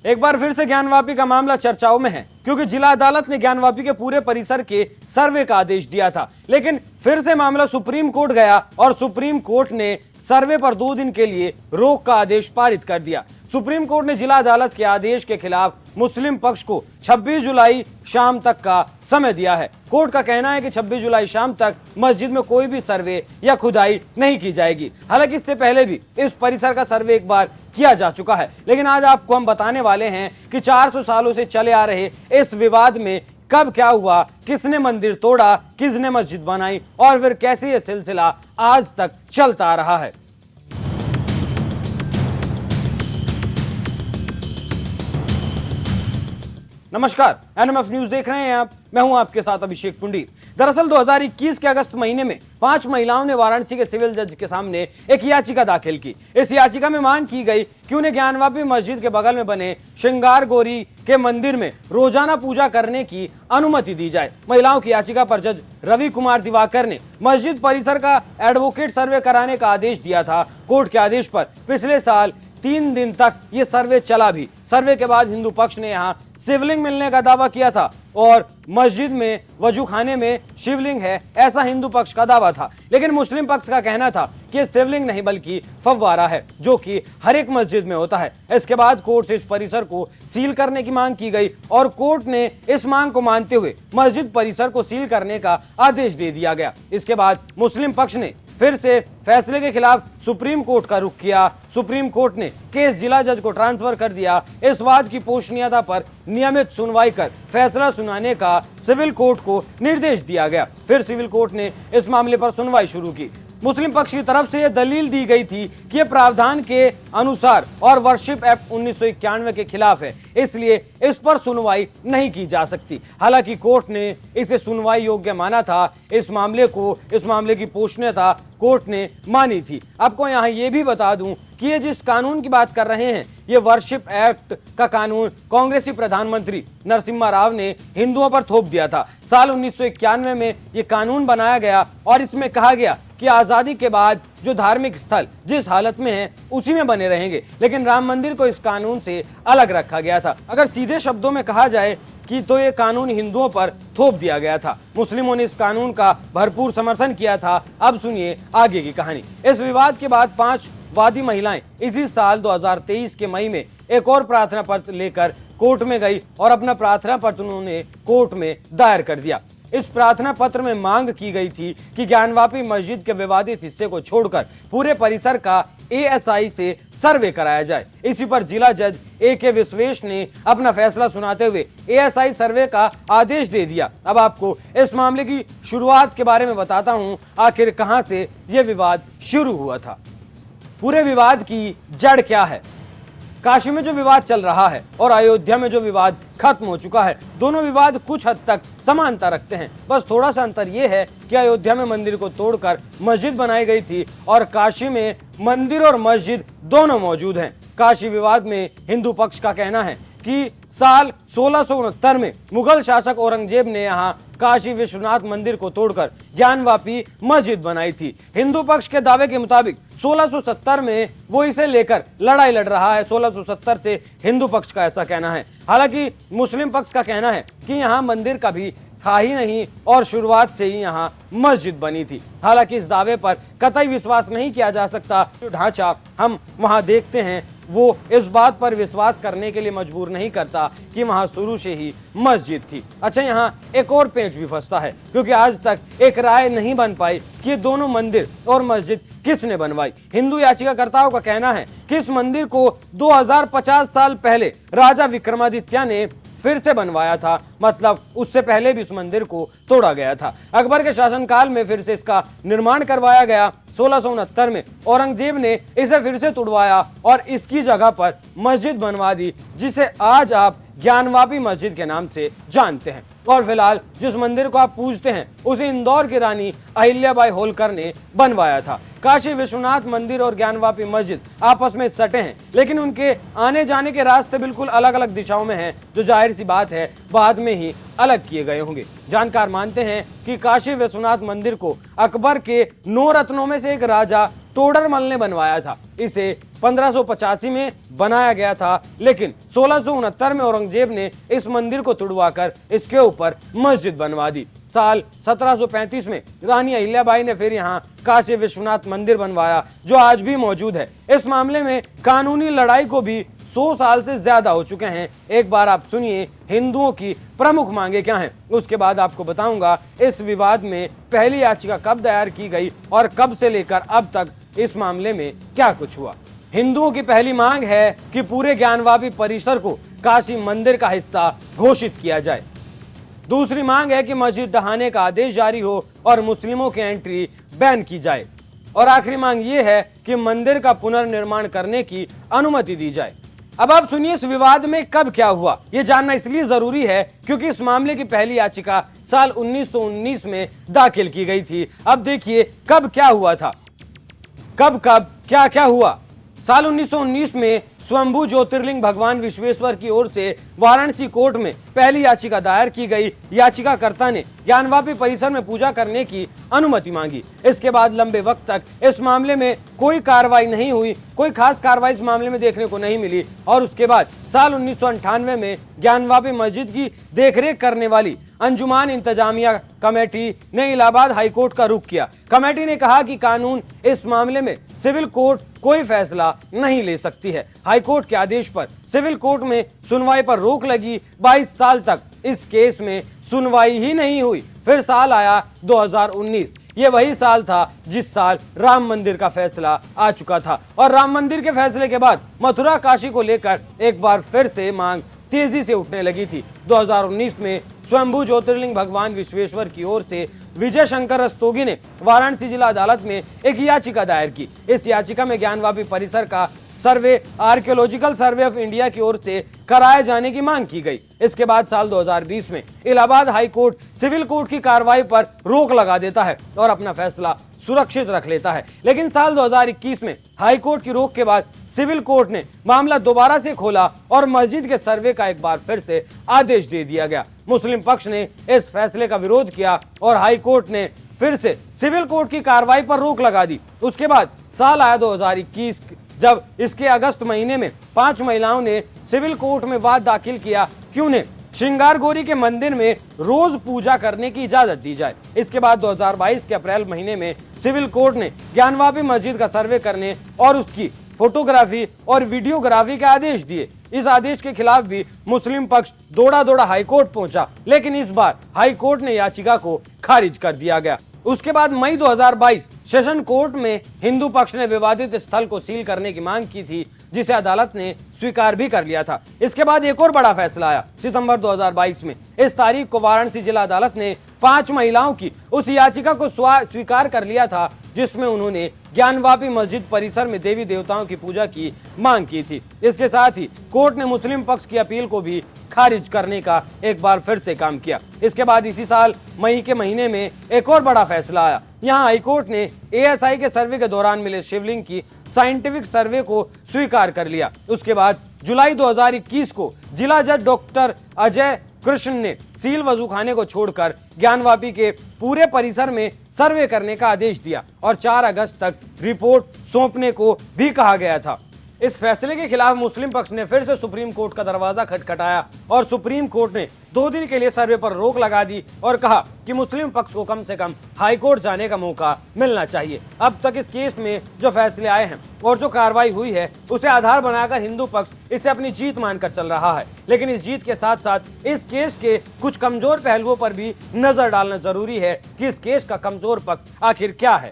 एक बार फिर से ज्ञानवापी का मामला चर्चाओं में है, क्योंकि जिला अदालत ने ज्ञानवापी के पूरे परिसर के सर्वे का आदेश दिया था। लेकिन फिर से मामला सुप्रीम कोर्ट गया और सुप्रीम कोर्ट ने सर्वे पर 2 दिन के लिए रोक का आदेश पारित कर दिया। सुप्रीम कोर्ट ने जिला अदालत के आदेश के खिलाफ मुस्लिम पक्ष को 26 जुलाई शाम तक का समय दिया है। कोर्ट का कहना है कि 26 जुलाई शाम तक मस्जिद में कोई भी सर्वे या खुदाई नहीं की जाएगी। हालांकि इससे पहले भी इस परिसर का सर्वे एक बार किया जा चुका है। लेकिन आज आपको हम बताने वाले हैं कि 400 सालों से चले आ रहे इस विवाद में कब क्या हुआ, किसने मंदिर तोड़ा, किसने मस्जिद बनाई और फिर कैसे यह सिलसिला आज तक चलता आ रहा है। नमस्कार, एनएमएफ न्यूज देख रहे हैं आप। मैं हूं आपके साथ अभिषेक पुंडीर। दरअसल 2021 के अगस्त महीने में 5 महिलाओं ने वाराणसी के सिविल जज के सामने एक याचिका दाखिल की। इस याचिका में मांग की गई कि उन्हें ज्ञानवापी मस्जिद के बगल में बने श्रृंगार गौरी के मंदिर में रोजाना पूजा करने की अनुमति दी जाए। महिलाओं की याचिका पर जज रवि कुमार दिवाकर ने मस्जिद परिसर का एडवोकेट सर्वे कराने का आदेश दिया था। कोर्ट के आदेश पर पिछले साल 3 दिन तक ये सर्वे चला भी। सर्वे के बाद हिंदू पक्ष ने यहाँ शिवलिंग मिलने का दावा किया था और मस्जिद में वजू खाने में शिवलिंग है, ऐसा हिंदू पक्ष का दावा था। लेकिन मुस्लिम पक्ष का कहना था कि ये शिवलिंग नहीं बल्कि फव्वारा है, जो कि हर एक मस्जिद में होता है। इसके बाद कोर्ट से इस परिसर को सील करने की मांग की गई और कोर्ट ने इस मांग को मानते हुए मस्जिद परिसर को सील करने का आदेश दे दिया गया। इसके बाद मुस्लिम पक्ष ने फिर से फैसले के खिलाफ सुप्रीम कोर्ट का रुख किया। सुप्रीम कोर्ट ने केस जिला जज को ट्रांसफर कर दिया। इस वाद की पोषणीयता पर नियमित सुनवाई कर फैसला सुनाने का सिविल कोर्ट को निर्देश दिया गया। फिर सिविल कोर्ट ने इस मामले पर सुनवाई शुरू की। मुस्लिम पक्ष की तरफ से यह दलील दी गई थी कि यह प्रावधान के अनुसार और वर्शिप एक्ट 1991 के खिलाफ है, इसलिए इस पर सुनवाई नहीं की जा सकती। हालांकि कोर्ट ने इसे सुनवाई योग्य माना था। इस मामले की पोषणीयता कोर्ट ने मानी थी। आपको यहाँ ये भी बता दूं कि ये जिस कानून की बात कर रहे हैं, ये वर्शिप एक्ट का कानून कांग्रेसी प्रधानमंत्री नरसिम्हा राव ने हिंदुओं पर थोप दिया था। साल 1991 में ये कानून बनाया गया और इसमें कहा गया कि आजादी के बाद जो धार्मिक स्थल जिस हालत में हैं उसी में बने रहेंगे। लेकिन राम मंदिर को इस कानून से अलग रखा गया था। अगर सीधे शब्दों में कहा जाए कि तो ये कानून हिंदुओं पर थोप दिया गया था। मुस्लिमों ने इस कानून का भरपूर समर्थन किया था। अब सुनिए आगे की कहानी। इस विवाद के बाद 5 वादी महिलाएं इसी साल 2023 के मई में एक और प्रार्थना पत्र लेकर कोर्ट में गई और अपना प्रार्थना पत्र उन्होंने कोर्ट में दायर कर दिया। इस प्रार्थना पत्र में मांग की गई थी कि ज्ञानवापी मस्जिद के विवादित हिस्से को छोड़कर पूरे परिसर का एएसआई से सर्वे कराया जाए। इसी पर जिला जज AK विश्वेश ने अपना फैसला सुनाते हुए एएसआई सर्वे का आदेश दे दिया। अब आपको इस मामले की शुरुआत के बारे में बताता हूं, आखिर कहां से यह विवाद शुरू हुआ था। पूरे विवाद की जड़ क्या है। काशी में जो विवाद चल रहा है और अयोध्या में जो विवाद खत्म हो चुका है, दोनों विवाद कुछ हद तक समानता रखते हैं। बस थोड़ा सा अंतर यह है कि अयोध्या में मंदिर को तोड़कर मस्जिद बनाई गई थी और काशी में मंदिर और मस्जिद दोनों मौजूद हैं। काशी विवाद में हिंदू पक्ष का कहना है कि साल 1669 में मुगल शासक औरंगजेब ने यहाँ काशी विश्वनाथ मंदिर को तोड़कर ज्ञानवापी मस्जिद बनाई थी। हिंदू पक्ष के दावे के मुताबिक 1670 में वो इसे लेकर लड़ाई लड़ रहा है। 1670 से हिंदू पक्ष का ऐसा कहना है। हालांकि मुस्लिम पक्ष का कहना है कि यहाँ मंदिर कभी था ही नहीं और शुरुआत से ही यहाँ मस्जिद बनी थी। हालांकि इस दावे पर कतई विश्वास नहीं किया जा सकता। जो ढांचा हम वहाँ देखते हैं वो इस बात पर विश्वास करने के लिए मजबूर नहीं करता कि वहां शुरू से ही मस्जिद थी। अच्छा, यहाँ एक और पेंच भी फंसता है, क्योंकि आज तक एक राय नहीं बन पाई कि ये दोनों मंदिर और मस्जिद किसने बनवाई। हिंदू याचिकाकर्ताओं का कहना है कि इस मंदिर को 2050 साल पहले राजा विक्रमादित्य ने फिर से बनवाया था, मतलब उससे पहले भी इस मंदिर को तोड़ा गया था। अकबर के शासनकाल में फिर से इसका निर्माण करवाया गया। 1669 में औरंगजेब ने इसे फिर से तुड़वाया और इसकी जगह पर मस्जिद बनवा दी, जिसे आज आप ज्ञानवापी मस्जिद के नाम से जानते हैं। और फिलहाल जिस मंदिर को आप पूजते हैं उसे इंदौर की रानी अहिल्याबाई होलकर ने बनवाया था। काशी विश्वनाथ मंदिर और ज्ञानवापी मस्जिद आपस में सटे हैं, लेकिन उनके आने जाने के रास्ते बिल्कुल अलग अलग दिशाओं में हैं, जो जाहिर सी बात है बाद में ही अलग किए गए होंगे। जानकार मानते हैं कि काशी विश्वनाथ मंदिर को अकबर के 9 रत्नों में से एक राजा टोडरमल ने बनवाया था। इसे 1585 में बनाया गया था, लेकिन 1669 में औरंगजेब ने इस मंदिर को तुड़वाकर इसके ऊपर मस्जिद बनवा दी। साल 1735 में रानी अहिल्याबाई ने फिर यहाँ काशी विश्वनाथ मंदिर बनवाया, जो आज भी मौजूद है। इस मामले में कानूनी लड़ाई को भी 100 साल से ज्यादा हो चुके हैं। एक बार आप सुनिए हिंदुओं की प्रमुख मांगे क्या हैं, उसके बाद आपको बताऊंगा इस विवाद में पहली याचिका कब दायर की गई और कब से लेकर अब तक इस मामले में क्या कुछ हुआ। हिंदुओं की पहली मांग है कि पूरे ज्ञानवापी परिसर को काशी मंदिर का हिस्सा घोषित किया जाए। दूसरी मांग है कि मस्जिद ढहाने का आदेश जारी हो और मुस्लिमों की एंट्री बैन की जाए। और आखिरी मांग ये है कि मंदिर का पुनर्निर्माण करने की अनुमति दी जाए। अब आप सुनिए इस विवाद में कब क्या हुआ। ये जानना इसलिए जरूरी है क्योंकि इस मामले की पहली याचिका साल 1919 में दाखिल की गई थी। अब देखिए कब क्या हुआ था, कब क्या क्या हुआ। साल 1919 में स्वयंभू ज्योतिर्लिंग भगवान विश्वेश्वर की ओर से वाराणसी कोर्ट में पहली याचिका दायर की गई। याचिकाकर्ता ने ज्ञानवापी परिसर में पूजा करने की अनुमति मांगी। इसके बाद लंबे वक्त तक इस मामले में कोई कार्रवाई नहीं हुई, कोई खास कार्रवाई इस मामले में देखने को नहीं मिली। और उसके बाद साल 1998 में ज्ञानवापी मस्जिद की देखरेख करने वाली अंजुमान इंतजामिया कमेटी ने इलाहाबाद हाईकोर्ट का रुख किया। कमेटी ने कहा कि कानून इस मामले में सिविल कोर्ट कोई फैसला नहीं ले सकती है। हाईकोर्ट के आदेश पर सिविल कोर्ट में सुनवाई पर रोक लगी। 22 साल तक इस केस में सुनवाई ही नहीं हुई। फिर साल आया 2019। ये वही साल था जिस साल राम मंदिर का फैसला आ चुका था। और राम मंदिर के फैसले के बाद मथुरा काशी को लेकर एक बार फिर से मांग तेजी से उठने लगी थी। 2019 में स्वयंभू ज्योतिर्लिंग भगवान विश्वेश्वर की ओर से विजय शंकर रस्तोगी ने वाराणसी जिला अदालत में एक याचिका दायर की। इस याचिका में ज्ञानवापी परिसर का सर्वे आर्कियोलॉजिकल सर्वे ऑफ इंडिया की ओर से कराए जाने की मांग की गई। इसके बाद साल 2020 में Allahabad high court civil court की कार्रवाई पर रोक लगा देता है और अपना फैसला सुरक्षित रख लेता है। लेकिन साल 2021 में हाई कोर्ट की रोक के बाद सिविल कोर्ट ने मामला दोबारा से खोला और मस्जिद के सर्वे का एक बार फिर से आदेश दे दिया गया। मुस्लिम पक्ष ने इस फैसले का विरोध किया और हाई कोर्ट ने फिर से सिविल कोर्ट की कार्रवाई पर रोक लगा दी। उसके बाद साल आया 2021, जब इसके अगस्त महीने में 5 महिलाओं ने सिविल कोर्ट में वाद दाखिल किया कि उन्हें श्रृंगार गौरी के मंदिर में रोज पूजा करने की इजाजत दी जाए। इसके बाद 2022 के अप्रैल महीने में सिविल कोर्ट ने ज्ञानवापी मस्जिद का सर्वे करने और उसकी फोटोग्राफी और वीडियोग्राफी के आदेश दिए। इस आदेश के खिलाफ भी मुस्लिम पक्ष दौड़ा हाई कोर्ट पहुंचा, लेकिन इस बार हाई कोर्ट ने याचिका को खारिज कर दिया गया। उसके बाद मई 2022 सेशन कोर्ट में हिंदू पक्ष ने विवादित स्थल को सील करने की मांग की थी, जिसे अदालत ने स्वीकार भी कर लिया था। इसके बाद एक और बड़ा फैसला आया सितंबर 2022 में। इस तारीख को वाराणसी जिला अदालत ने 5 महिलाओं की उस याचिका को स्वीकार कर लिया था जिसमें उन्होंने ज्ञानवापी मस्जिद परिसर में देवी देवताओं की पूजा की मांग की थी। इसके साथ ही कोर्ट ने मुस्लिम पक्ष की अपील को भी खारिज करने का एक बार फिर से काम किया। इसके बाद इसी साल मई के महीने में एक और बड़ा फैसला आया। यहाँ हाईकोर्ट ने एएसआई के सर्वे के दौरान मिले शिवलिंग की साइंटिफिक सर्वे को स्वीकार कर लिया। उसके बाद जुलाई 2021 को जिला जज डॉक्टर अजय कृष्ण ने सील वजूखाने को छोड़कर ज्ञानवापी के पूरे परिसर में सर्वे करने का आदेश दिया और 4 अगस्त तक रिपोर्ट सौंपने को भी कहा गया था। इस फैसले के खिलाफ मुस्लिम पक्ष ने फिर से सुप्रीम कोर्ट का दरवाजा खटखटाया और सुप्रीम कोर्ट ने 2 दिन के लिए सर्वे पर रोक लगा दी और कहा कि मुस्लिम पक्ष को कम से कम हाई कोर्ट जाने का मौका मिलना चाहिए। अब तक इस केस में जो फैसले आए हैं और जो कार्रवाई हुई है उसे आधार बनाकर हिंदू पक्ष इसे अपनी जीत मानकर चल रहा है। लेकिन इस जीत के साथ साथ इस केस के कुछ कमजोर पहलुओं पर भी नजर डालना जरूरी है कि इस केस का कमजोर पक्ष आखिर क्या है।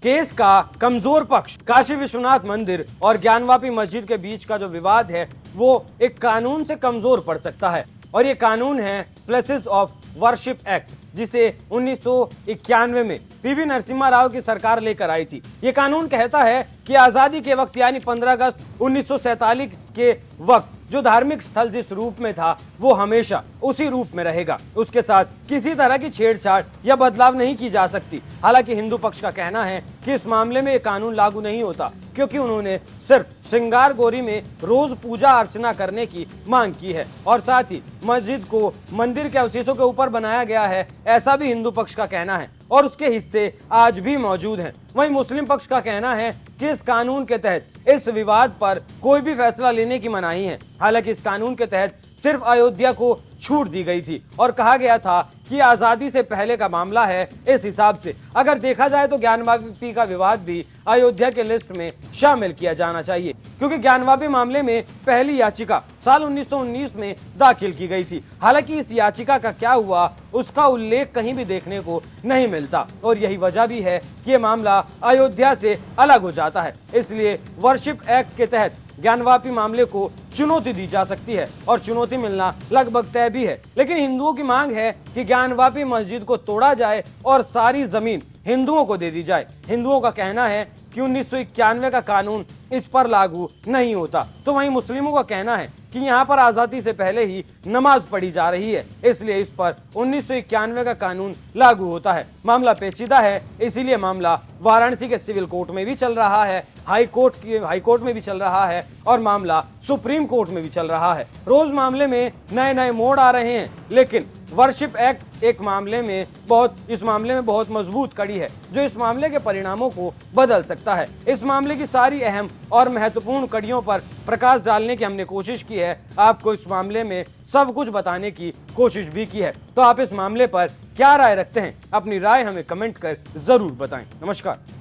केस का कमजोर पक्ष काशी विश्वनाथ मंदिर और ज्ञानवापी मस्जिद के बीच का जो विवाद है वो एक कानून से कमजोर पड़ सकता है और ये कानून है प्लेसेस ऑफ वर्शिप एक्ट, जिसे 1991 में पीवी नरसिम्हा राव की सरकार लेकर आई थी। ये कानून कहता है कि आजादी के वक्त यानी 15 अगस्त 1947 के वक्त जो धार्मिक स्थल जिस रूप में था वो हमेशा उसी रूप में रहेगा। उसके साथ किसी तरह की छेड़छाड़ या बदलाव नहीं की जा सकती। हालांकि हिंदू पक्ष का कहना है कि इस मामले में ये कानून लागू नहीं होता क्योंकि उन्होंने सिर्फ श्रृंगार गौरी में रोज पूजा अर्चना करने की मांग की है और साथ ही मस्जिद को मंदिर के अवशेषों के ऊपर बनाया गया है ऐसा भी हिंदू पक्ष का कहना है और उसके हिस्से आज भी मौजूद हैं। वहीं मुस्लिम पक्ष का कहना है कि इस कानून के तहत इस विवाद पर कोई भी फैसला लेने की मनाही है। हालांकि इस कानून के तहत सिर्फ अयोध्या को छूट दी गई थी और कहा गया था कि आजादी से पहले का मामला है। इस हिसाब से अगर देखा जाए तो ज्ञानवापी का विवाद भी अयोध्या के लिस्ट में शामिल किया जाना चाहिए, क्योंकि ज्ञानवापी मामले में पहली याचिका साल 1919 में दाखिल की गई थी। हालांकि इस याचिका का क्या हुआ उसका उल्लेख कहीं भी देखने को नहीं मिलता और यही वजह भी है कि यह मामला अयोध्या से अलग हो जाता है। इसलिए वर्शिप एक्ट के तहत ज्ञानवापी मामले को चुनौती दी जा सकती है और चुनौती मिलना लगभग तय भी है। लेकिन हिंदुओं की मांग है कि ज्ञानवापी मस्जिद को तोड़ा जाए और सारी जमीन हिंदुओं को दे दी जाए। हिंदुओं का कहना है कि 1991 का कानून इस पर लागू नहीं होता, तो वहीं मुस्लिमों का कहना है कि यहाँ पर आजादी से पहले ही नमाज पढ़ी जा रही है, इसलिए इस पर 1991 का कानून लागू होता है। मामला पेचीदा है, इसीलिए मामला वाराणसी के सिविल कोर्ट में भी चल रहा है, हाई कोर्ट में भी चल रहा है और मामला सुप्रीम कोर्ट में भी चल रहा है। रोज मामले में नए नए मोड़ आ रहे हैं, लेकिन वर्शिप एक्ट इस मामले में बहुत मजबूत कड़ी है जो इस मामले के परिणामों को बदल सकता है। इस मामले की सारी अहम और महत्वपूर्ण कड़ियों पर प्रकाश डालने की हमने कोशिश की है, आपको इस मामले में सब कुछ बताने की कोशिश भी की है। तो आप इस मामले पर क्या राय रखते हैं? अपनी राय हमें कमेंट कर जरूर बताएं। नमस्कार।